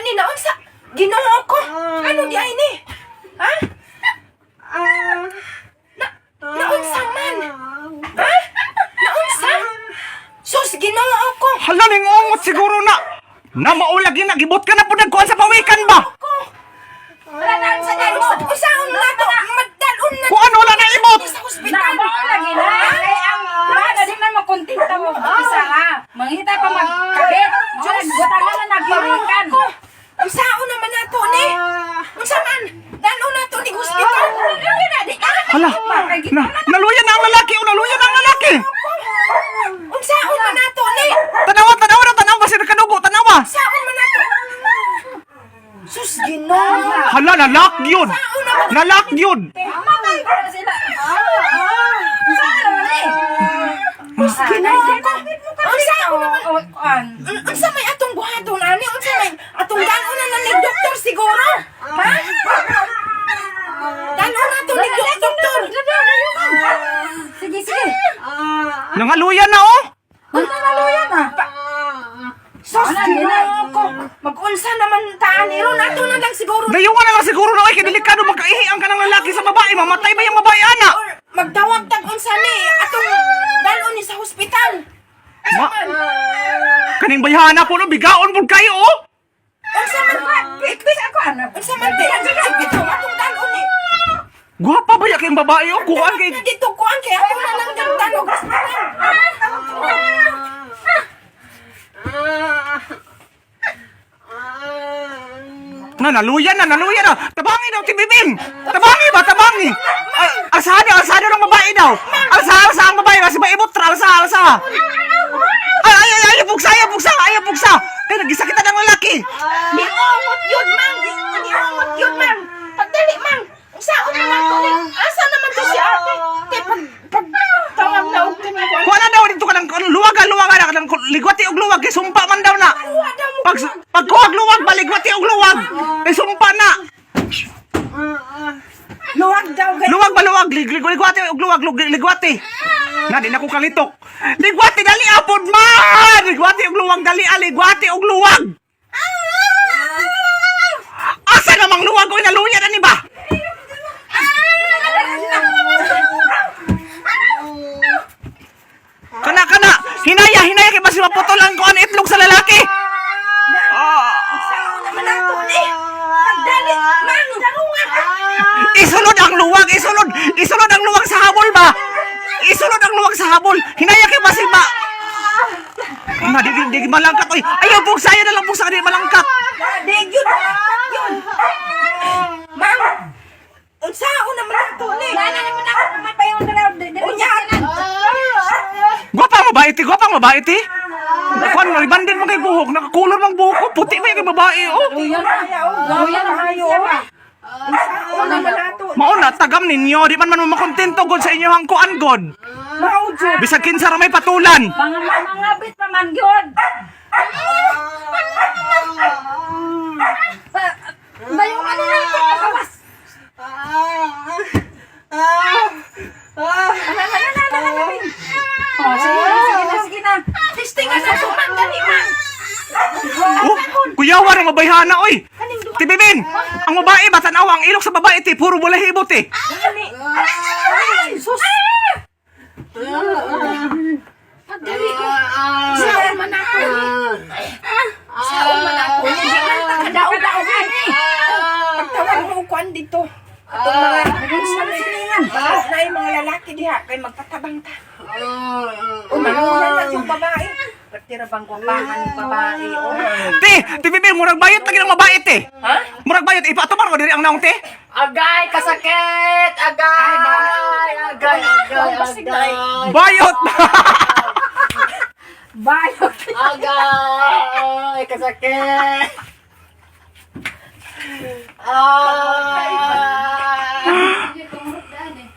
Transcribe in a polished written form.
ni naunsa? Ginoo ko. Ano di ay ni? Ha? Naunsa man? Ha? Naunsa? Sus, ginoo ko. Hala ning ungot siguro na maulagi na gibot ka na pud nagkuan sa pawikan ba? Wala na sa dalo. Usaon na to. Magdalon na. Kung ano wala na ibot. Sa ospital. Lagi na. Kay ang bana di man makontenta mo isa ha. Manghita pa magkabit. Butangan na nagiringan. Usaon naman na to ni. Unsa man? Dalon na to ni hospital. Hala. Naluyan na ang lalaki o naluyan na ang lalaki. Unsaon man na to ni. Tanawa si kadugo, tanawa. Usaon man na to. Sus, ginoo. Hala, nalak yun. Nalak yun. Mamatay ko na sila. Saan naman eh? Ginoo ko. Unsaon naman? An. Unsa may atong buhaton ani? Unsa may atong dalon na ni doktor siguro? Ha? Dalon na to ni doktor. Sige, sige. Nangaluyan na oh. Nangaluyan na. Sus, ginoo ko. Mag-unsa naman taan ni ron ato na lang siguro. Dayungan na lang siguro na kay delikado magkaihian ka ng lalaki sa babae. Mamatay ba yung babae ana? Or magdawag tag unsa ni atong dalon ni sa hospital. Kaning bayhana po no bigaon pud kayo oh. Unsa man? Bis ako anak. Unsa man di? Sige, atong dalon ni. Guwapa ba yung babae oh? Kuan kay Dito kuan kay ako na lang dalon hospital. naluyan na. Tabangi daw, tibibing. Tabangi. Alsado ng babae daw. Alsa ang babae. Kasi maibot, alsa. Ay, buksa. Ay, nagisakitan ng lalaki. Di umot yun, mang. Di umot yun, mang. Pagdali, mang. Saan naman to? Asa naman to si ate? Pag tawag na og tinawag. Kuha na daw dito ka ng luwag na kanang ligwati og luwag kay sumpa man daw na. Pag kuwag luwag baligwati og luwag kay sumpa na. Luwag daw. Luwag ligwati og luwag ligwati. Na di na ko kalitok. Ligwati dali apod man. Ligwati og luwag dali ligwati og luwag. Asa namang luwag ko inaluyan ani ba? Kana. Hinaya kay basi maputolan ko ang itlog sa lalaki. Saan naman nato ni? Pagdali, mang. Darungan. Isulod ang luwag. Isulod ang luwag sa habol ba? Isulod ang luwag sa habol. Hinaya kay basi ba? Na di malangkat oy. Ayaw buksa na lang buksa di malangkat. Di yun. Mang. Unsaon naman nato ni? Nana naman ako naman pa yung dalaw. Gwapang babae ti. Kuan mo ibandin mo kay buhok, nakakulor mang buhok ko, puti ba yung babae oh. Luyan na kayo. Unsaon naman nato? Mao na tagam ninyo, di man makontento god sa inyo hangkuan god. Maujo. Bisag kinsa ra may patulan. Mga bit pa man yun. Bayo ka nila ito. Kawas. Sige na. Tistingan sa suman dali, mang. Oh, kuyawa ng mabayhana oy. Tibibin, ang babae ba tanawa ang ilok sa babae ti puro balahibo ti. Ay, sus. Pagdali. Saan man ako ni? Saan man ako ni? Di man takadaog ni. Pagtawag mo kuan dito. Atong mga silingan. Na yung mga lalaki diha kay magpatabang ta. Umaluhan na yung babae. Pagtira bang guwapangan yung babae. Tibibin, murag bayot lagi ng babae ti. Ha? Murag bayot, ipatuman ko diri ang naong ti. Agay, kasakit! Agay! Bayot! Bayot! Agay! Kasakit!